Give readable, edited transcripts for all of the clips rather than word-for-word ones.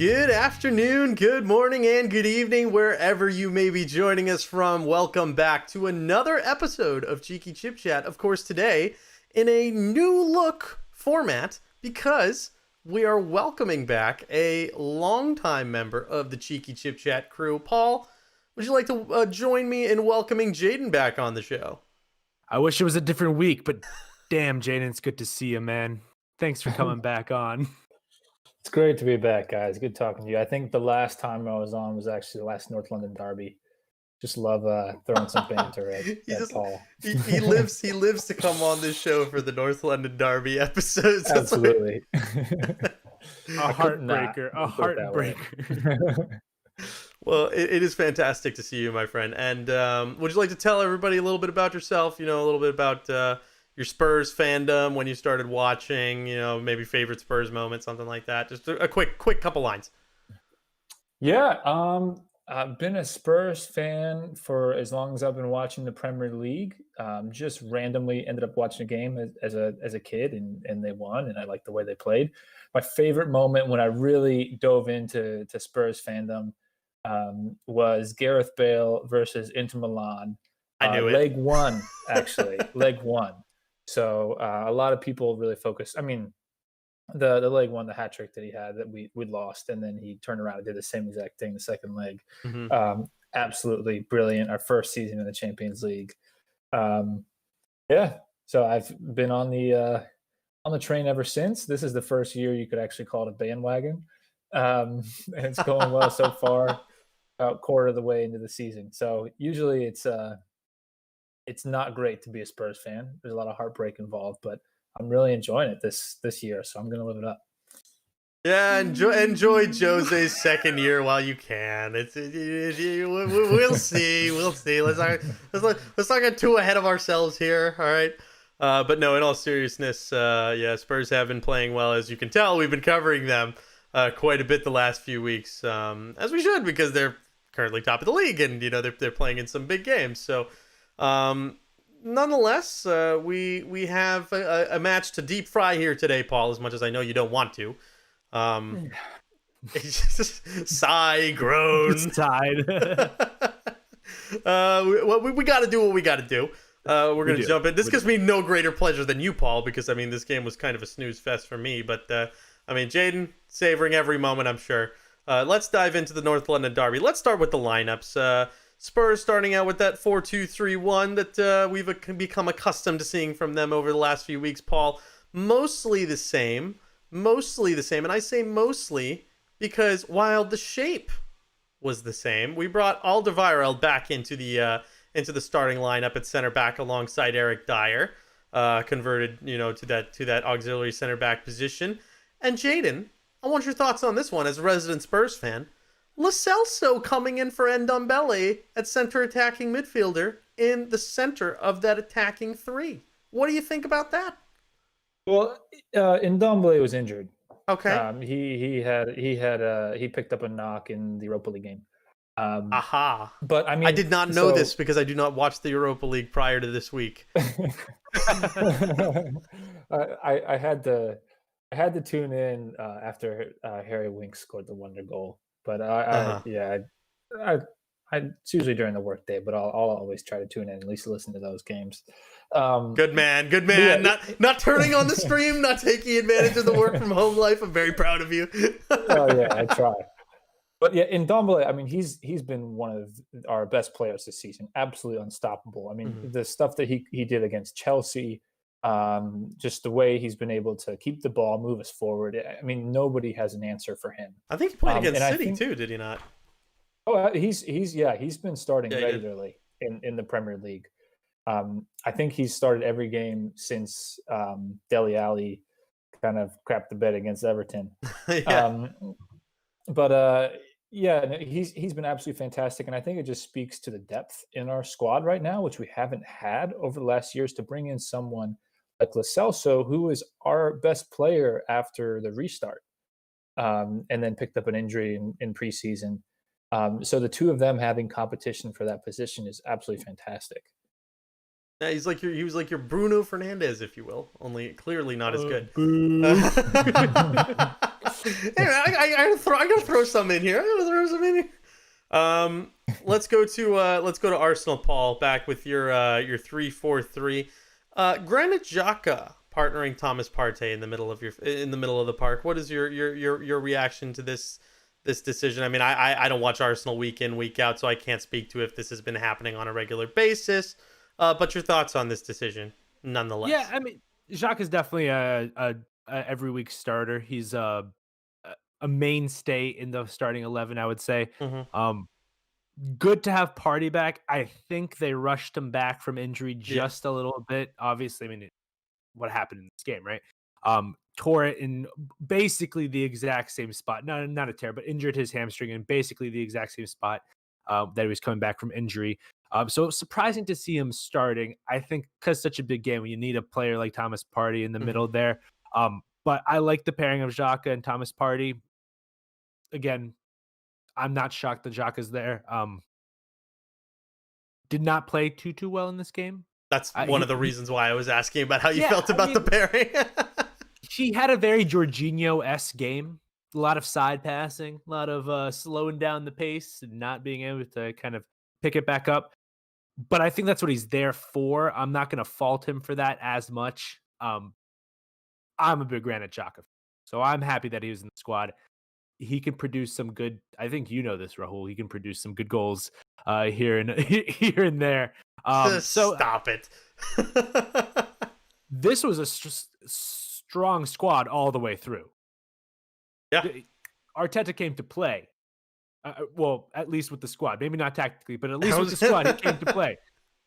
Good afternoon, good morning, and good evening, wherever you may be joining us from. Welcome back to another episode of Cheeky Chip Chat. Of course, today in a new look format because we are welcoming back a longtime member of the Cheeky Chip Chat crew. Paul, would you like to join me in welcoming Jaden back on the show? I wish it was a different week, but damn, Jaden, it's good to see you, man. Thanks for coming back on. It's great to be back, guys. Good talking to you. I think the last time I was on was actually the last North London derby. Just love throwing some banter at Paul. He lives to come on this show for the North London derby episodes. Absolutely. A heartbreaker. A heartbreaker. Well, it is fantastic to see you, my friend. And would you like to tell everybody a little bit about yourself? You know, a little bit about your Spurs fandom, when you started watching, you know, maybe favorite Spurs moment, something like that. Just a quick couple lines. Yeah, I've been a Spurs fan for as long as I've been watching the Premier League. Just randomly ended up watching a game as a kid, and they won, and I liked the way they played. My favorite moment when I really dove into Spurs fandom was Gareth Bale versus Inter Milan. I knew it. Leg one, actually. Leg one. So a lot of people really focus. I mean, the leg one, the hat trick that he had that we lost, and then he turned around and did the same exact thing the second leg. Mm-hmm. Absolutely brilliant. Our first season in the Champions League. Yeah. So I've been on the train ever since. This is the first year you could actually call it a bandwagon, and it's going well so far. About quarter of the way into the season. So usually it's not great to be a Spurs fan. There's a lot of heartbreak involved, but I'm really enjoying it this year, so I'm going to live it up. Yeah, enjoy Jose's second year while you can. We'll see. Let's not get too ahead of ourselves here. All right. But no, in all seriousness, yeah, Spurs have been playing well, as you can tell. We've been covering them quite a bit the last few weeks, as we should, because they're currently top of the league, and you know they're playing in some big games. So, nonetheless, we have a match to deep fry here today, Paul. As much as I know you don't want to, sigh, groan, It's tied. we got to do what we got to do. We're gonna jump in. This gives me no greater pleasure than you, Paul, because I mean this game was kind of a snooze fest for me. But I mean, Jaden savoring every moment, I'm sure. Let's dive into the North London derby. Let's start with the lineups. Spurs starting out with that 4-2-3-1 that we've become accustomed to seeing from them over the last few weeks, Paul. Mostly the same. And I say mostly because while the shape was the same, we brought Alderweireld back into the starting lineup at center back alongside Eric Dyer, converted, you know, to that auxiliary center back position. And Jaden, I want your thoughts on this one as a resident Spurs fan. Lo Celso coming in for Ndombele at center attacking midfielder in the center of that attacking three. What do you think about that? Well, Ndombele was injured. Okay. He picked up a knock in the Europa League game. Aha. But I mean, I did not know this because I do not watch the Europa League prior to this week. I had to tune in after Harry Winks scored the wonder goal. But it's usually during the workday, but I'll always try to tune in, at least listen to those games. Good man. Yeah. Not turning on the stream, not taking advantage of the work from home life. I'm very proud of you. Oh yeah, I try. But yeah, Ndombele, I mean, he's been one of our best players this season. Absolutely unstoppable. I mean, the stuff that he did against Chelsea, just the way he's been able to keep the ball, move us forward. I mean, nobody has an answer for him. I think he played against City too, did he not? Oh, he's been starting regularly in the Premier League. I think he's started every game since Dele Alli kind of crapped the bed against Everton. Yeah. Yeah, he's been absolutely fantastic, and I think it just speaks to the depth in our squad right now, which we haven't had over the last years. To bring in someone like Lo Celso, who is our best player after the restart, and then picked up an injury in preseason. So the two of them having competition for that position is absolutely fantastic. Yeah, he was like your Bruno Fernandes, if you will, only clearly not as good. I gotta throw some in here. Let's go to Arsenal, Paul. Back with your 3-4-3. Granit Xhaka partnering Thomas Partey in the middle of the park. What is your reaction to this decision? I mean, I don't watch Arsenal week in, week out, so I can't speak to if this has been happening on a regular basis. But your thoughts on this decision, nonetheless. Yeah, I mean, Jacques is definitely a every week starter. He's a mainstay in the starting 11, I would say. Mm-hmm. Good to have Party back. I think they rushed him back from injury Yeah. just a little bit. Obviously, I mean, what happened in this game, right? Tore it in basically the exact same spot. Not a tear, but injured his hamstring in basically the exact same spot that he was coming back from injury. So it's surprising to see him starting. I think because such a big game, you need a player like Thomas Partey in the middle there. But I like the pairing of Xhaka and Thomas Partey. Again, I'm not shocked that Xhaka's there. Did not play too well in this game. That's one of the reasons why I was asking about how you felt I about mean, the pairing. He had a very Jorginho-esque game. A lot of side passing, a lot of slowing down the pace and not being able to kind of pick it back up. But I think that's what he's there for. I'm not going to fault him for that as much. I'm a big Granit Xhaka, so I'm happy that he was in the squad. He can produce some good. I think you know this, Rahul. He can produce some good goals here and here and there. So stop it. This was a strong squad all the way through. Yeah, Arteta came to play. Well, at least with the squad, maybe not tactically, but at least with the squad, he came to play.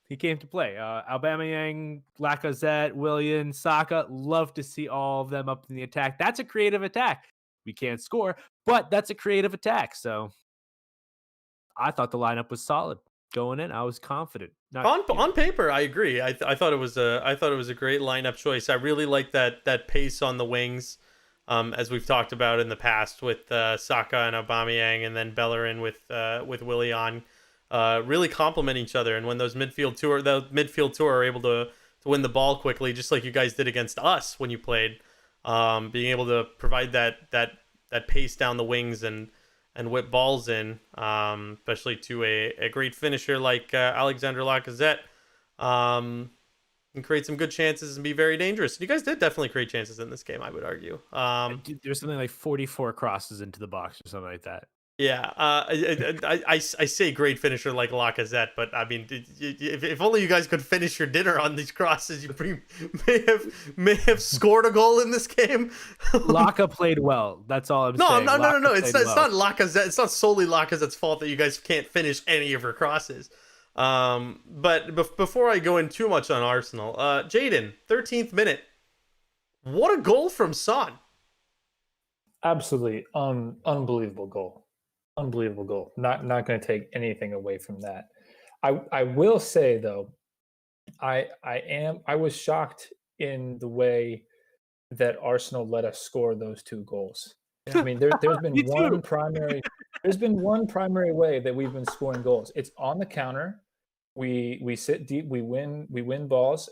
He came to play. Aubameyang, Lacazette, Willian, Saka. Love to see all of them up in the attack. That's a creative attack. We can't score, but that's a creative attack. So I thought the lineup was solid going in. I was confident. On paper, I agree. I thought it was a great lineup choice. I really like that pace on the wings, as we've talked about in the past with Saka and Aubameyang, and then Bellerin with Willian, really complement each other. And when the midfield tour are able to win the ball quickly, just like you guys did against us when you played, being able to provide that pace down the wings and whip balls in, especially to a great finisher like Alexander Lacazette, and create some good chances and be very dangerous. You guys did definitely create chances in this game, I would argue. There's something like 44 crosses into the box or something like that. Yeah, I say great finisher like Lacazette, but I mean, if only you guys could finish your dinner on these crosses, you may have scored a goal in this game. Laka played well. That's all I'm saying. No. It's not Lacazette. It's not solely Lacazette's fault that you guys can't finish any of your crosses. But before I go in too much on Arsenal, Jaden, 13th minute, what a goal from Son! Absolutely unbelievable goal. Unbelievable goal. Not going to take anything away from that. I will say though, I was shocked in the way that Arsenal let us score those two goals. I mean, there's been one primary way that we've been scoring goals. It's on the counter. We sit deep. We win balls.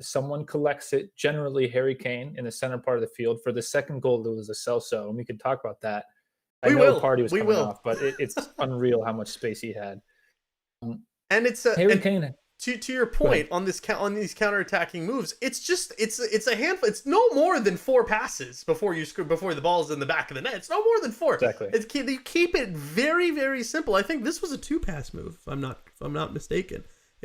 Someone collects it. Generally, Harry Kane in the center part of the field. For the second goal, there was a Celso, and we can talk about that. I know Party was coming off, but it's unreal how much space he had. And it's Harry Kane. To your point on these counterattacking moves, it's a handful. It's no more than 4 passes before the ball's in the back of the net. It's no more than 4. Exactly. You keep it very, very simple. I think this was a 2-pass move. If I'm not mistaken.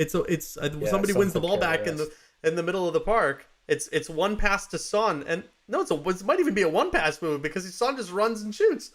Somebody wins the ball back in the middle of the park. It's 1 pass to Son, and no, it might even be a 1-pass move because Son just runs and shoots.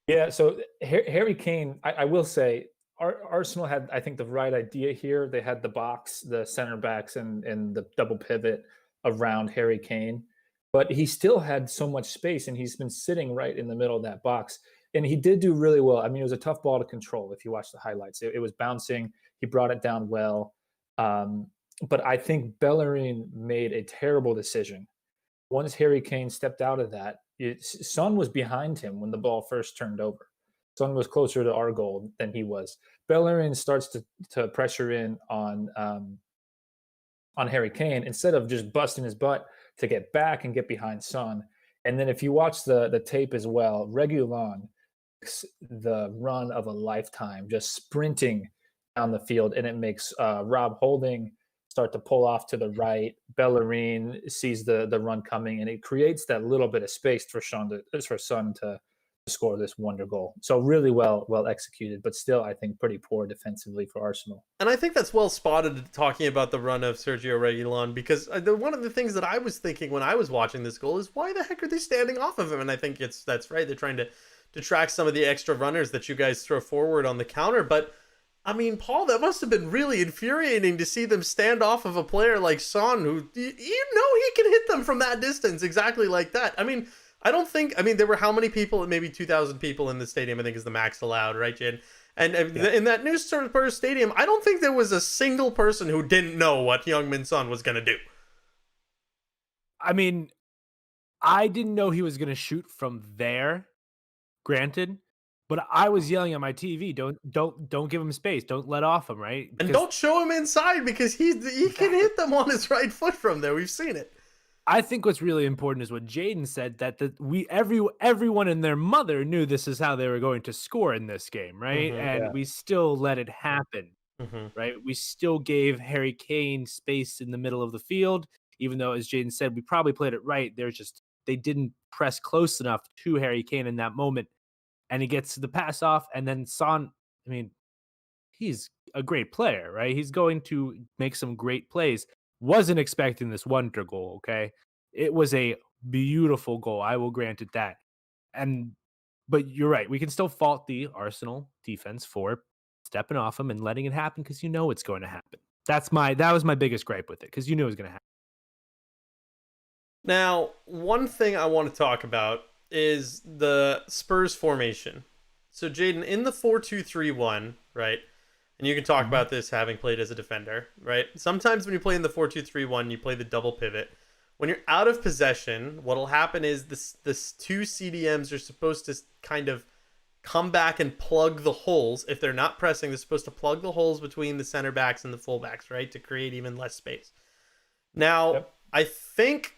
Yeah. So Harry Kane, I will say. Arsenal had, I think, the right idea here. They had the box, the center backs, and the double pivot around Harry Kane, but he still had so much space, and he's been sitting right in the middle of that box. And he did do really well. I mean, it was a tough ball to control. If you watch the highlights, it was bouncing. He brought it down well, but I think Bellerin made a terrible decision. Once Harry Kane stepped out of that, Son was behind him when the ball first turned over. Son was closer to our goal than he was. Bellerin starts to pressure in on Harry Kane instead of just busting his butt to get back and get behind Son. And then if you watch the tape as well, Reguilon, the run of a lifetime, just sprinting down the field, and it makes Rob Holding start to pull off to the right. Bellerin sees the run coming, and it creates that little bit of space for Son to score this wonder goal. So really well executed, but still I think pretty poor defensively for Arsenal. And I think that's well spotted talking about the run of Sergio Reguilon, because one of the things that I was thinking when I was watching this goal is, why the heck are they standing off of him? And I think that's right. They're trying to detract some of the extra runners that you guys throw forward on the counter. But I mean, Paul, that must have been really infuriating to see them stand off of a player like Son, who, he can hit them from that distance exactly like that. I mean, there were how many people? Maybe 2,000 people in the stadium, I think is the max allowed, right, Jade? And in that new Spurs stadium, I don't think there was a single person who didn't know what Heung-min Son was going to do. I mean, I didn't know he was going to shoot from there, granted, but I was yelling at my TV, don't give him space, don't let off him, right? And don't show him inside, because he can hit them on his right foot from there. We've seen it. I think what's really important is what Jaden said, that everyone and their mother knew this is how they were going to score in this game, right? Mm-hmm, and we still let it happen, right? We still gave Harry Kane space in the middle of the field, even though, as Jaden said, we probably played it right. They didn't press close enough to Harry Kane in that moment, and he gets the pass off, and then Son, I mean, he's a great player, right? He's going to make some great plays. Wasn't expecting this wonder goal, okay? It was a beautiful goal. I will grant it that. But you're right. We can still fault the Arsenal defense for stepping off him and letting it happen, because it's going to happen. That was my biggest gripe with it, because it was going to happen. Now, one thing I want to talk about is the Spurs formation. So, Jaden, in the 4-2-3-1, right? And you can talk about this having played as a defender, right? Sometimes when you play in the 4-2-3-1, you play the double pivot. When you're out of possession, what'll happen is this two CDMs are supposed to kind of come back and plug the holes. If they're not pressing, they're supposed to plug the holes between the center backs and the fullbacks, right? To create even less space. Now, I think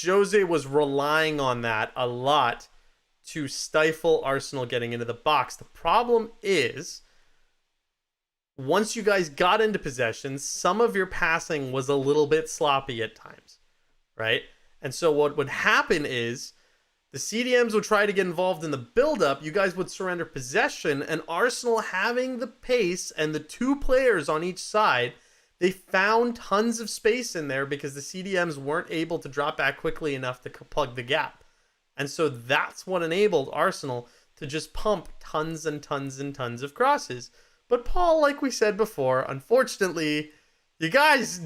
Jose was relying on that a lot to stifle Arsenal getting into the box. The problem is, once you guys got into possession, some of your passing was a little bit sloppy at times, right? And so what would happen is the CDMs would try to get involved in the build-up. You guys would surrender possession, and Arsenal, having the pace and the two players on each side, they found tons of space in there because the CDMs weren't able to drop back quickly enough to plug the gap. And so that's what enabled Arsenal to just pump tons and tons and tons of crosses. But Paul, like we said before, unfortunately, you guys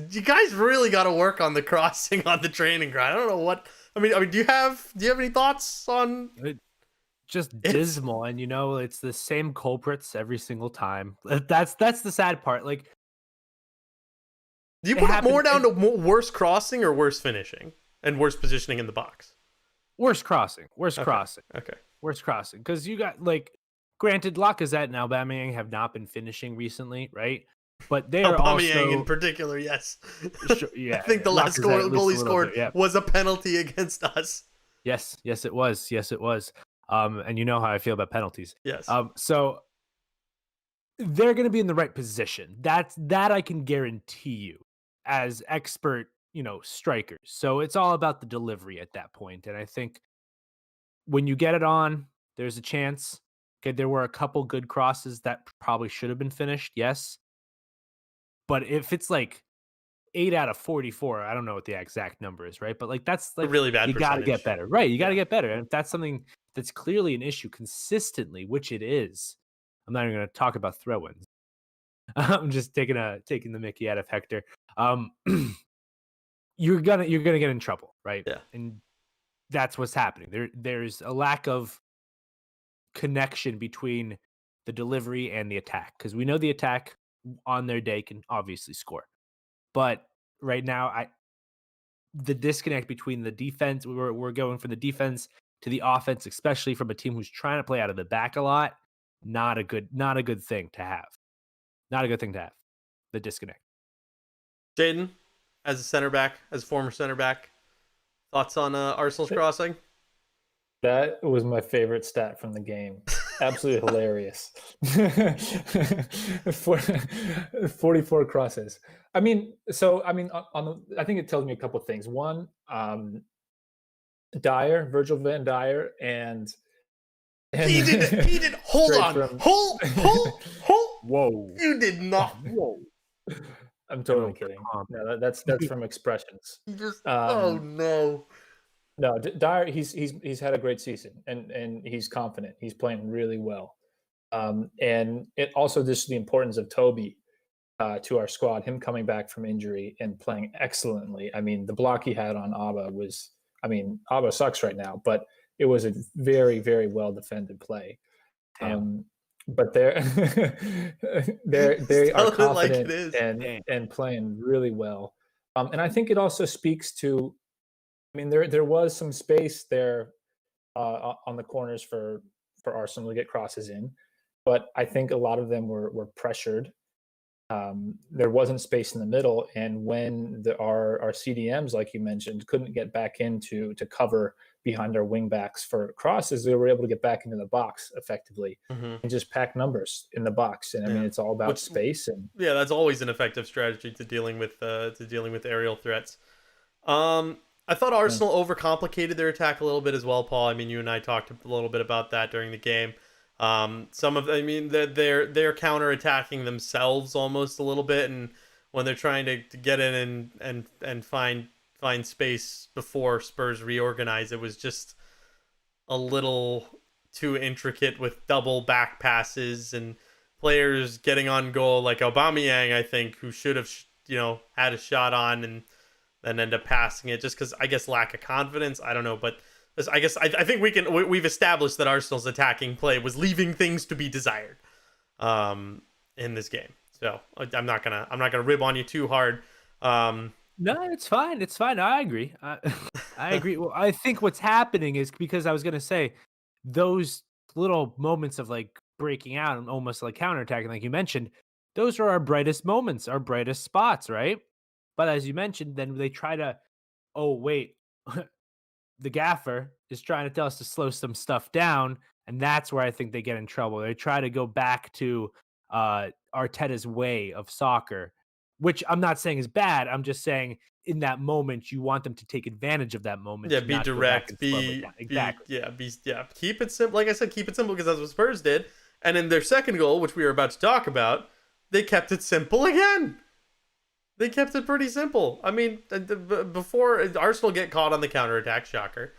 really got to work on the crossing on the training ground. I don't know what. I mean, do you have any thoughts on? Just dismal, and it's the same culprits every single time. That's the sad part. Like, do you put it more down to worse crossing or worse finishing and worse positioning in the box? Worse crossing. Okay. Worse crossing, because you got, like. Granted, Lacazette and Aubameyang have not been finishing recently, right? But they are Aubameyang in particular, yes. Yeah, I think the last goal he scored was a penalty against us. Yes, it was. And you know how I feel about penalties. Yes. So they're going to be in the right position. That I can guarantee you, as expert, strikers. So it's all about the delivery at that point. And I think when you get it on, there's a chance. Okay, there were a couple good crosses that probably should have been finished, yes. But if it's like 8 out of 44, I don't know what the exact number is, right? But like that's like a really bad. You got to get better, right? You got to get better, and if that's something that's clearly an issue consistently, which it is, I'm not even going to talk about throw-ins. I'm just taking the Mickey out of Hector. You're gonna get in trouble, right? Yeah, and that's what's happening. There's a lack of connection between the delivery and the attack, because we know the attack on their day can obviously score, but right now the disconnect between the defense, we're going from the defense to the offense, especially from a team who's trying to play out of the back a lot. Not a good thing to have. The disconnect. Jaden, as a former center back, thoughts on Arsenal's crossing? That was my favorite stat from the game. Absolutely hilarious. 44 crosses. I mean, I think it tells me a couple of things. One, Virgil van Dyer, and he did. Hold on. Hold. Whoa. You did not. Whoa. I'm totally kidding. No, that's from expressions. Oh no. No, Dyer, he's had a great season, and he's confident. He's playing really well, and it also just the importance of Toby to our squad. Him coming back from injury and playing excellently. I mean, the block he had on Abba was. I mean, Abba sucks right now, but it was a very, very well defended play. But they are confident and playing really well. And I think it also speaks to. I mean, there was some space there on the corners for Arsenal to get crosses in, but I think a lot of them were pressured. There wasn't space in the middle, and when our CDMs, like you mentioned, couldn't get back into to cover behind our wing backs for crosses, they were able to get back into the box effectively and just pack numbers in the box. And I mean, it's all about space. And that's always an effective strategy to dealing with aerial threats. I thought Arsenal overcomplicated their attack a little bit as well, Paul. I mean, you and I talked a little bit about that during the game. They're counter-attacking themselves almost a little bit, and when they're trying to get in and find space before Spurs reorganize, it was just a little too intricate with double back passes and players getting on goal like Aubameyang, I think, who should have had a shot on and then end up passing it just because, I guess, lack of confidence. I don't know, but I think we've established that Arsenal's attacking play was leaving things to be desired in this game. So I'm not gonna rib on you too hard. No, it's fine. It's fine. I agree. I agree. Well, I think what's happening is because I was gonna say those little moments of like breaking out and almost like counterattacking, like you mentioned, those are our brightest moments, our brightest spots, right? But as you mentioned, then they try to, oh, wait, the gaffer is trying to tell us to slow some stuff down. And that's where I think they get in trouble. They try to go back to Arteta's way of soccer, which I'm not saying is bad. I'm just saying in that moment, you want them to take advantage of that moment. Yeah, be direct. Keep it simple. Like I said, keep it simple because that's what Spurs did. And in their second goal, which we were about to talk about, they kept it simple again. They kept it pretty simple. I mean, before Arsenal get caught on the counterattack, shocker.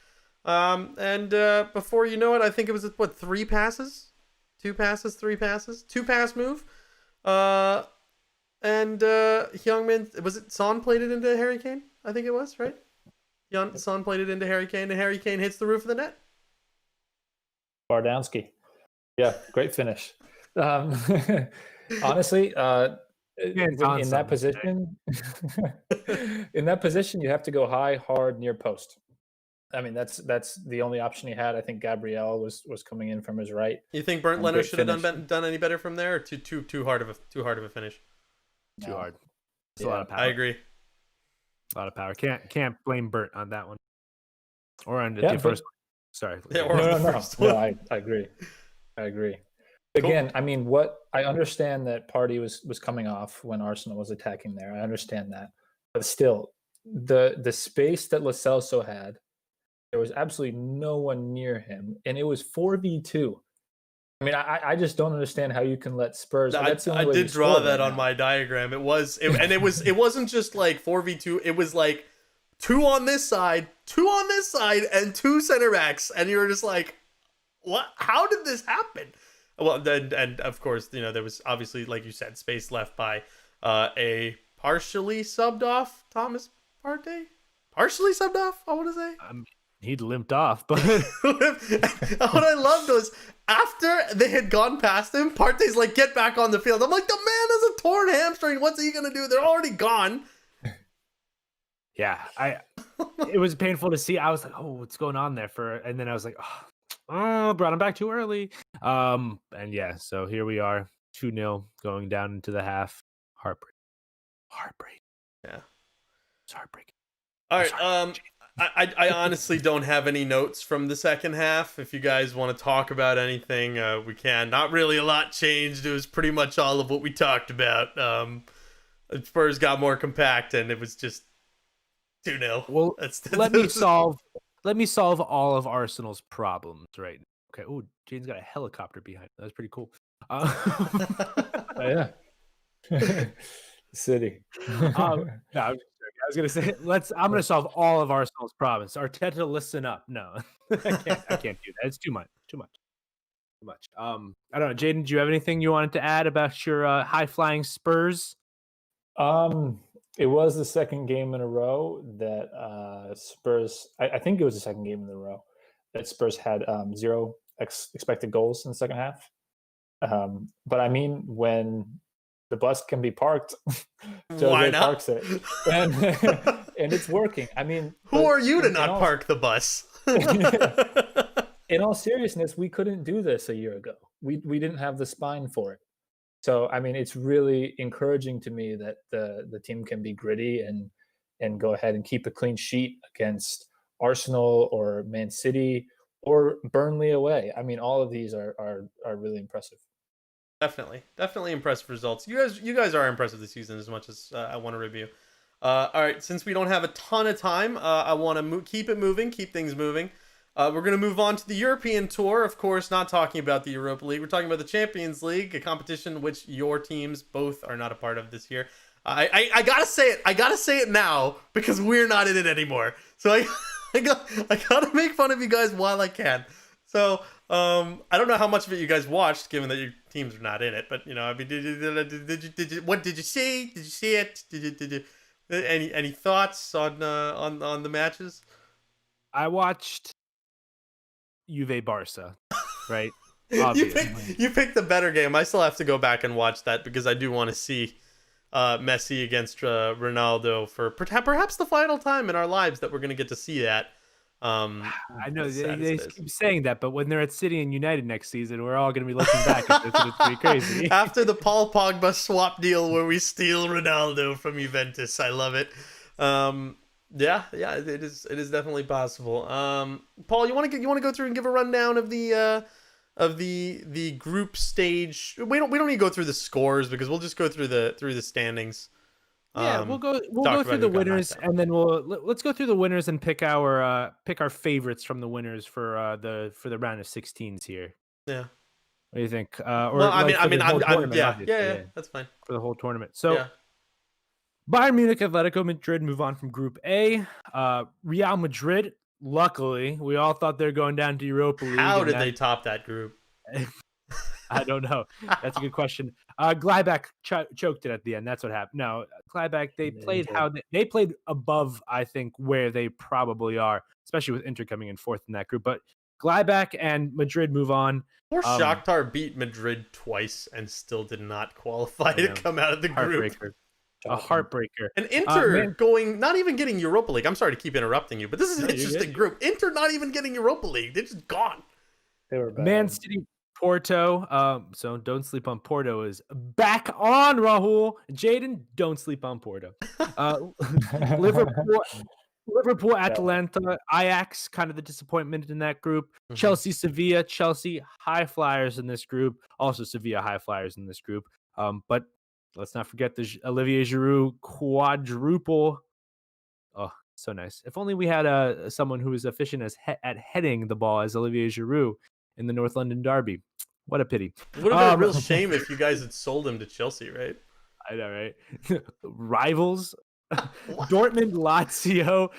And before you know it, I think it was, 3 passes? 2 passes, 3 passes? 2-pass move. And Heung-min, was it Son played it into Harry Kane? I think it was, right? Son played it into Harry Kane, and Harry Kane hits the roof of the net. Bardowski. Yeah, great finish. Honestly, in that position, you have to go high, hard, near post. I mean, that's the only option he had. I think Gabriel was coming in from his right. You think Bernd Leno should have done any better from there, or too hard of a finish? Too hard. It's a lot of power. I agree. A lot of power. Can't blame Bert on that one. Or on the first. Sorry. Yeah, or on the first one. No, I agree. Again, cool. I mean, what I understand that Partey was coming off when Arsenal was attacking there. I understand that, but still, the space that Lo Celso had, there was absolutely no one near him, and it was 4v2. I mean, I just don't understand how you can let Spurs. I did draw that on my diagram. It wasn't just like 4v2. It was like 2 on this side, 2 on this side, and 2 center backs, and you were just like, what? How did this happen? Well, and of course, there was obviously, like you said, space left by a partially subbed off Thomas Partey. Partially subbed off, I want to say. He'd limped off, but what I loved was after they had gone past him, Partey's like, "Get back on the field." I'm like, "The man has a torn hamstring. What's he gonna do? They're already gone." Yeah, it was painful to see. I was like, "Oh, what's going on there?" And then I was like, "Oh, brought him back too early." And yeah, so here we are, 2-0 going down into the half. Heartbreak. Yeah, it's heartbreaking. All right. I honestly don't have any notes from the second half. If you guys want to talk about anything, we can. Not really a lot changed. It was pretty much all of what we talked about. Spurs got more compact, and it was just 2-0. Well, let me solve all of Arsenal's problems right now. Okay. Oh, Jane's got a helicopter behind him. That's pretty cool. Oh, yeah. City. No, I was gonna say I'm gonna solve all of Arsenal's problems. Arteta, listen up. No, I can't do that. It's too much. I don't know. Jaden, do you have anything you wanted to add about your high flying Spurs? It was the second game in a row that Spurs. I think it was the second game in a row that Spurs had 0 expected goals in the second half. But I mean, when the bus can be parked, Why not? parks it, and and it's working. I mean, who are you to not park the bus? In all seriousness, we couldn't do this a year ago. We didn't have the spine for it. So I mean, it's really encouraging to me that the team can be gritty and go ahead and keep a clean sheet against Arsenal or Man City or Burnley away. I mean, all of these are really impressive. Definitely impressive results. You guys are impressive this season as much as I want to review. All right, since we don't have a ton of time, I want to keep things moving. We're going to move on to the European tour. Of course, not talking about the Europa League. We're talking about the Champions League, a competition which your teams both are not a part of this year. I gotta say it. I gotta say it now because we're not in it anymore. So I gotta make fun of you guys while I can. So I don't know how much of it you guys watched, given that your teams are not in it. But I mean, what did you see? Did you see it? Did you any thoughts on the matches? I watched Juve Barca, right? You picked the better game. I still have to go back and watch that because I do want to see Messi against Ronaldo for perhaps the final time in our lives that we're going to get to see that. I know they keep saying that, but when they're at City and United next season, we're all going to be looking back at this, and it's pretty crazy. After the Paul Pogba swap deal where we steal Ronaldo from Juventus, I love it. Yeah, it is definitely possible. Paul, you want to go through and give a rundown of the group stage? We don't need to go through the scores because we'll just go through the standings. Yeah, we'll go through the winners, and then let's go through the winners and pick our favorites from the winners for the round of 16s here. Yeah. What do you think? Yeah, that's fine for the whole tournament. So, Bayern Munich, Atletico Madrid move on from Group A. Real Madrid, luckily, we all thought they're going down to Europa League. How did they top that group? I don't know. That's a good question. Gladbach choked it at the end. That's what happened. No, Gladbach, they played above, I think, where they probably are, especially with Inter coming in fourth in that group. But Gladbach and Madrid move on. Poor Shakhtar beat Madrid twice and still did not qualify to come out of the group. A heartbreaker. And Inter not even getting Europa League. I'm sorry to keep interrupting you, but this is an interesting group. Inter not even getting Europa League. They're just gone. They were bad. Man City, Porto. So don't sleep on Porto is back on, Rahul. Jaden, don't sleep on Porto. Liverpool, Atalanta, Ajax, kind of the disappointment in that group. Mm-hmm. Chelsea, Sevilla, Chelsea, high flyers in this group. Also Sevilla, high flyers in this group. But let's not forget the Olivier Giroud quadruple. Oh, so nice. If only we had someone who was efficient at heading the ball as Olivier Giroud in the North London derby. What a pity. It would have been a real shame if you guys had sold him to Chelsea, right? I know, right? Rivals. Dortmund, Lazio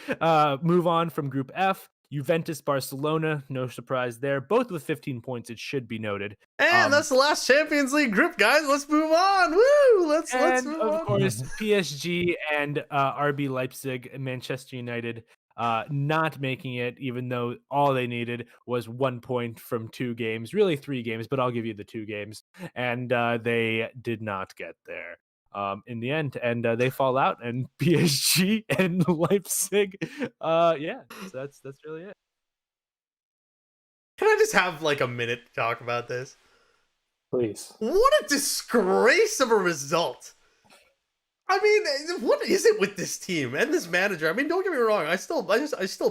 move on from Group F. Juventus, Barcelona, no surprise there. Both with 15 points, it should be noted. And that's the last Champions League group, guys. Let's move on. Woo! Let's move on. Of course, PSG and RB Leipzig and Manchester United not making it, even though all they needed was 1 point from 2 games, really 3 games, but I'll give you the 2 games. And they did not get there in the end, and they fall out, and PSG and Leipzig, so that's really it. Can I just have like a minute to talk about this? Please. What a disgrace of a result. I mean, what is it with this team and this manager? I mean, don't get me wrong. I still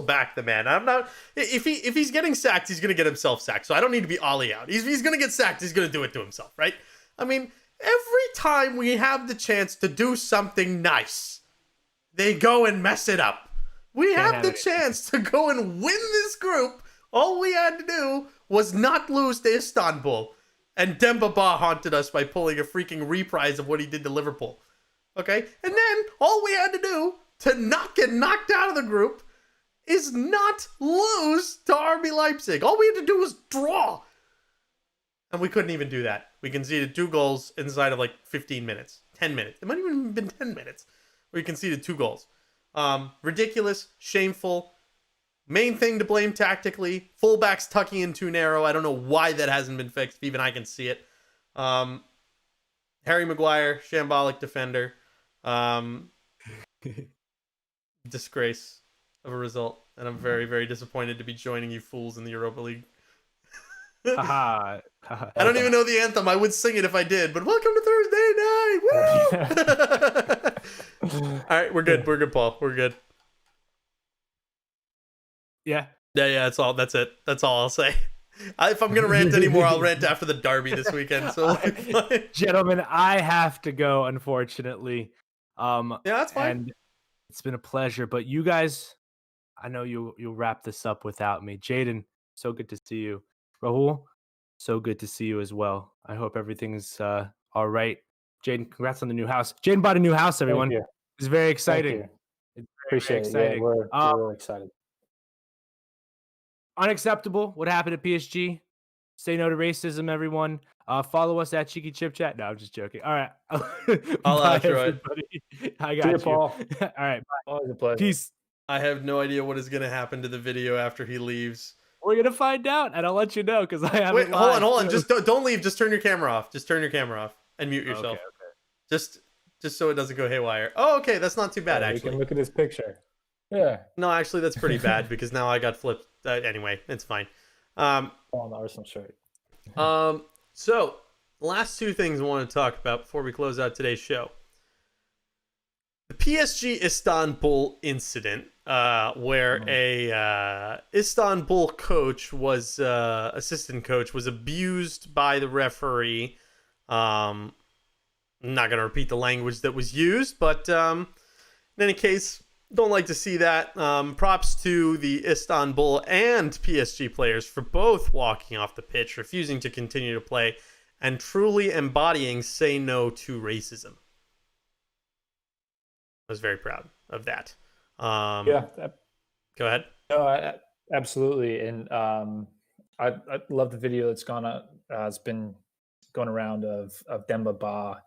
back the man. I'm not. If he's getting sacked, he's gonna get himself sacked. So I don't need to be ollie out. He's gonna get sacked. He's gonna do it to himself, right? I mean, every time we have the chance to do something nice, they go and mess it up. We have the chance to go and win this group. All we had to do was not lose to Istanbul, and Demba Ba haunted us by pulling a freaking reprise of what he did to Liverpool. Okay, and then all we had to do to not get knocked out of the group is not lose to RB Leipzig. All we had to do was draw. And we couldn't even do that. We conceded 2 goals inside of like 15 minutes, 10 minutes. It might even have been 10 minutes. We conceded 2 goals. Ridiculous, shameful. Main thing to blame tactically, fullbacks tucking in too narrow. I don't know why that hasn't been fixed. Even I can see it. Harry Maguire, shambolic defender. Disgrace of a result, and I'm very, very disappointed to be joining you fools in the Europa League. I don't even know the anthem. I would sing it if I did, but welcome to Thursday night. Woo! All right, we're good. We're good, Paul. We're good. Yeah. That's all. That's it. That's all I'll say. If I'm gonna rant anymore, I'll rant after the derby this weekend. So, gentlemen, I have to go. Unfortunately, yeah, that's fine. And it's been a pleasure. But you guys, I know you'll wrap this up without me. Jaden, so good to see you. Rahul, so good to see you as well. I hope everything's all right. Jaden, congrats on the new house. Jaden bought a new house. Everyone, it's very exciting. It's Appreciate it. Yeah, we're really excited. Unacceptable what happened at PSG. Say no to racism, everyone. Follow us at Cheeky Chip Chat. No, I'm just joking. All right. I'll outro it. I got you. Paul. All right. Bye. Always a pleasure. Peace. I have no idea what is going to happen to the video after he leaves. We're going to find out, and I'll let you know because I haven't. Wait, hold on. Just don't leave. Just turn your camera off. Just turn your camera off and mute yourself. Okay. Just so it doesn't go haywire. Oh, okay. That's not too bad, actually. You can look at this picture. Yeah. No, actually, that's pretty bad because now I got flipped. Anyway, it's fine. Oh, no, I'm sorry. So, last 2 things I want to talk about before we close out today's show. The PSG Istanbul incident, where a Istanbul coach was assistant coach was abused by the referee. I'm not gonna repeat the language that was used, but in any case, don't like to see that. Props to the Istanbul and PSG players for both walking off the pitch, refusing to continue to play, and truly embodying "say no to racism." I was very proud of that. Go ahead. No, absolutely, and I love the video that's it's been going around of Demba Ba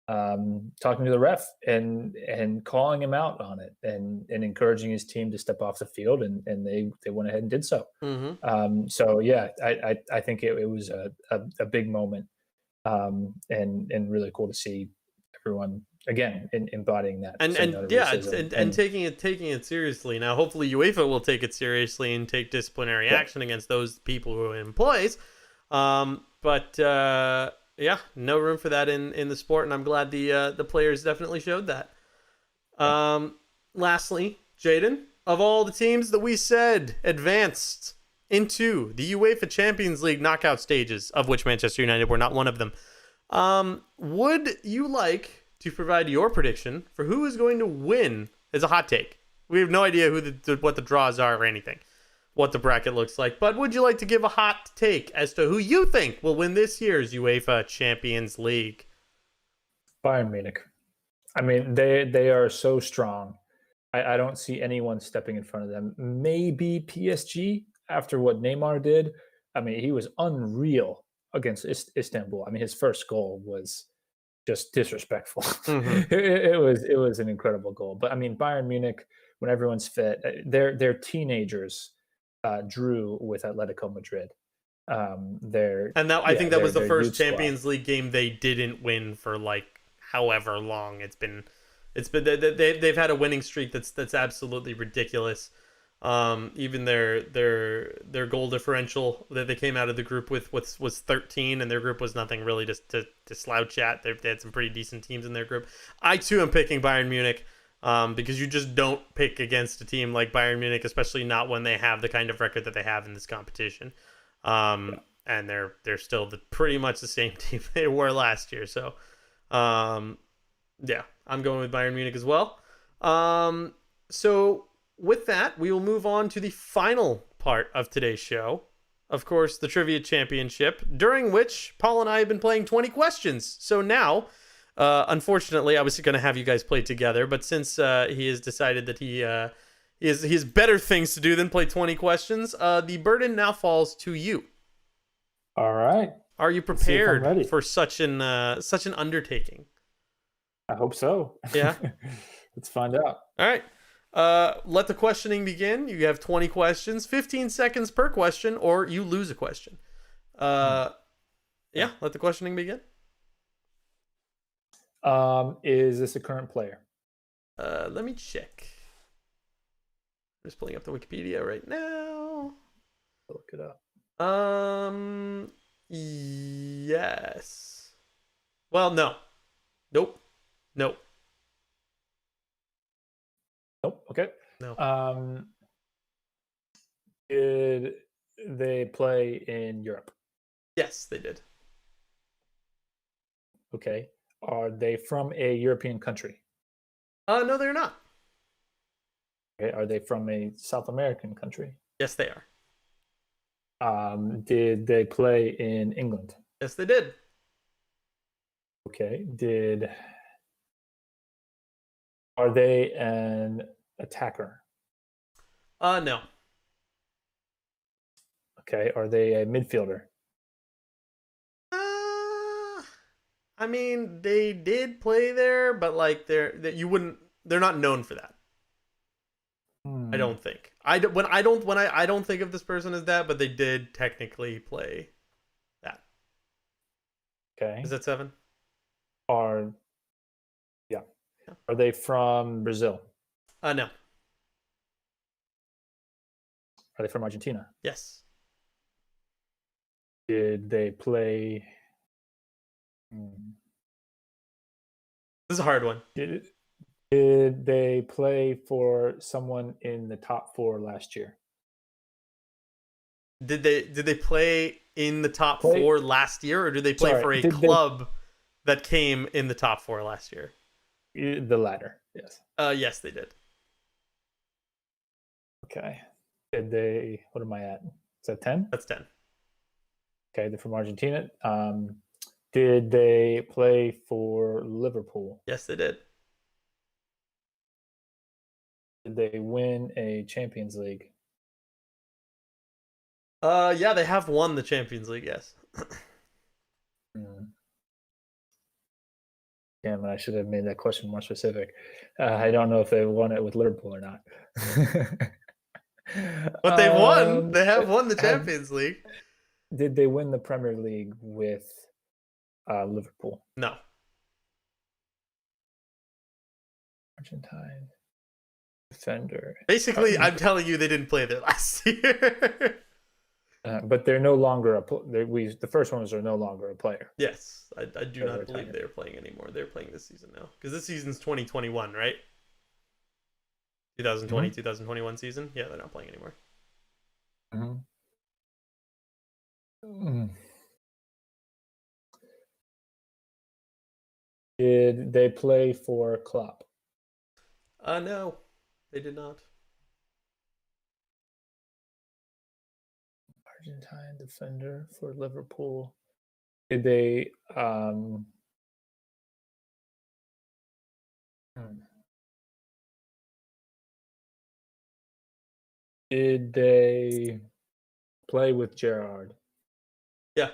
talking to the ref and calling him out on it and encouraging his team to step off the field, and they went ahead and did so. Mm-hmm. So yeah, I think it was a big moment, and really cool to see everyone again embodying that and taking it seriously. Now, hopefully UEFA will take it seriously and take disciplinary action against those people who are in place. Yeah, no room for that in the sport, and I'm glad the players definitely showed that. Lastly, Jaden, of all the teams that we said advanced into the UEFA Champions League knockout stages, of which Manchester United were not one of them, would you like to provide your prediction for who is going to win as a hot take? We have no idea what the draws are or anything, what the bracket looks like, but would you like to give a hot take as to who you think will win this year's UEFA Champions League? Bayern Munich. I mean, they are so strong. I don't see anyone stepping in front of them. Maybe PSG after what Neymar did. I mean, he was unreal against Istanbul. I mean, his first goal was just disrespectful. Mm-hmm. It was an incredible goal. But I mean, Bayern Munich, when everyone's fit, they're teenagers. Drew with Atletico Madrid. I think that was the first Champions League game they didn't win for like however long it's been. They've had a winning streak that's absolutely ridiculous. Even their goal differential that they came out of the group with was 13, and their group was nothing really to slouch at. They had some pretty decent teams in their group. I too am picking Bayern Munich, because you just don't pick against a team like Bayern Munich, especially not when they have the kind of record that they have in this competition. And they're still pretty much the same team they were last year. So, yeah, I'm going with Bayern Munich as well. So with that, we will move on to the final part of today's show. Of course, the Trivia Championship, during which Paul and I have been playing 20 questions. So now, unfortunately, I was going to have you guys play together, but since he has decided that he has better things to do than play 20 questions, the burden now falls to you. All right. Are you prepared for such an undertaking? I hope so. Yeah. Let's find out. All right. Let the questioning begin. You have 20 questions, 15 seconds per question, or you lose a question. Yeah, let the questioning begin. Is this a current player? Let me check. I'm just pulling up the Wikipedia right now. Look it up. Yes. Well, no. Nope. Nope. Okay. No. Did they play in Europe? Yes, they did. Okay. Are they from a European country? No, they're not. Okay. Are they from a South American country? Yes, they are. Did they play in England? Yes, they did. Okay. Are they an attacker? No. Okay. Are they a midfielder? I mean, they did play there, but like they're not known for that. I don't think. I don't think of this person as that, but they did technically play that. Okay. Is that 7? Yeah. Are they from Brazil? No. Are they from Argentina? Yes. Did they play? This is a hard one. Did they play for someone in the top 4 last year? Did they play in the top 4 last year, or did they play for a club that came in the top 4 last year? The latter, yes. Yes, they did. Okay. Did they? What am I at? Is that 10? That's 10. Okay, they're from Argentina. Did they play for Liverpool? Yes, they did. Did they win a Champions League? Yeah, they have won the Champions League, yes. Damn, I should have made that question more specific. I don't know if they won it with Liverpool or not. But they won. They have won the Champions League. Did they win the Premier League with Liverpool? No. Argentine defender. Basically, I'm telling you, they didn't play there last year. But they're no longer the first ones are no longer a player. Yes, I do not believe they're playing anymore. They're playing this season now because this season's 2021, right? 2020, 2021 season. Yeah, they're not playing anymore. Did they play for Klopp? No, they did not. Argentine defender for Liverpool. Did they did they play with Gerrard? Yeah.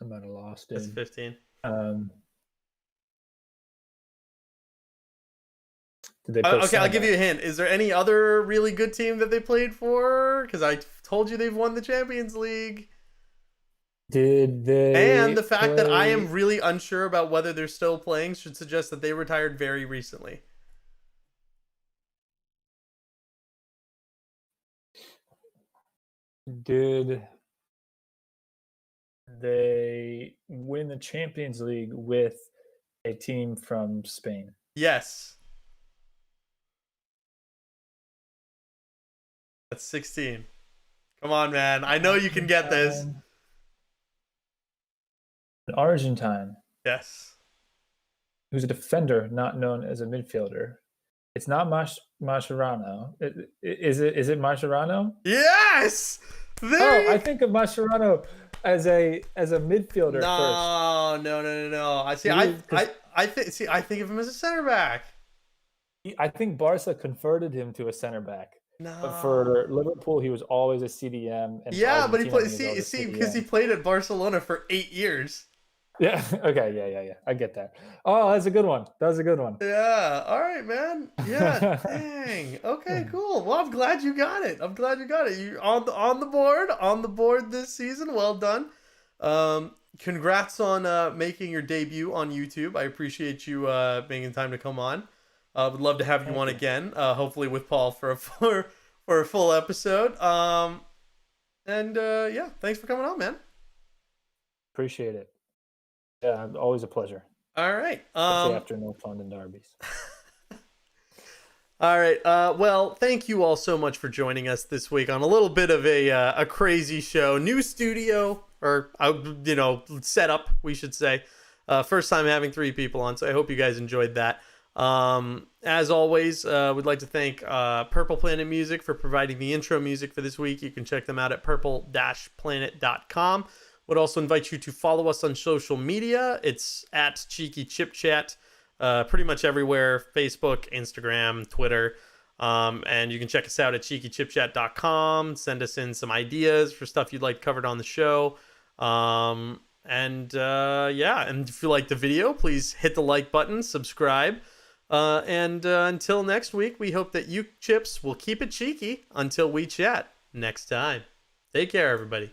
I'm at a loss, dude. That's 15. Did they play okay, I'll give you a hint. Is there any other really good team that they played for? Because I told you they've won the Champions League. Did they? And the fact that I am really unsure about whether they're still playing should suggest that they retired very recently. Did they win the Champions League with a team from Spain? Yes. That's 16. Come on, man. I know you can get this. An Argentine Yes. who's a defender, not known as a midfielder. It's not Mascherano. Is it Mascherano? Yes. I think of Mascherano as a midfielder first. No. I think of him as a center back. I think Barca converted him to a center back. No. But for Liverpool, he was always a CDM. And yeah, but he played. Argentina, See, because he played at Barcelona for 8 years. Yeah. Okay. Yeah. I get that. Oh, that's a good one. Yeah. All right, man. Yeah. Dang. Okay. Cool. Well, I'm glad you got it. You're on the board this season. Well done. Congrats on making your debut on YouTube. I appreciate you making time to come on. Would love to have you on again. Hopefully with Paul for a full episode. Yeah. Thanks for coming on, man. Appreciate it. Yeah, always a pleasure. All right. After no London derbies. All right. Well, thank you all so much for joining us this week on a little bit of a crazy show. New studio or setup, we should say. First time having 3 people on, so I hope you guys enjoyed that. As always, we'd like to thank Purple Planet Music for providing the intro music for this week. You can check them out at purple-planet.com. Would also invite you to follow us on social media. It's at Cheeky Chip Chat, pretty much everywhere: Facebook, Instagram, Twitter. And you can check us out at cheekychipchat.com. Send us in some ideas for stuff you'd like covered on the show. And if you like the video, please hit the like button, subscribe. Until next week, we hope that you chips will keep it cheeky until we chat next time. Take care, everybody.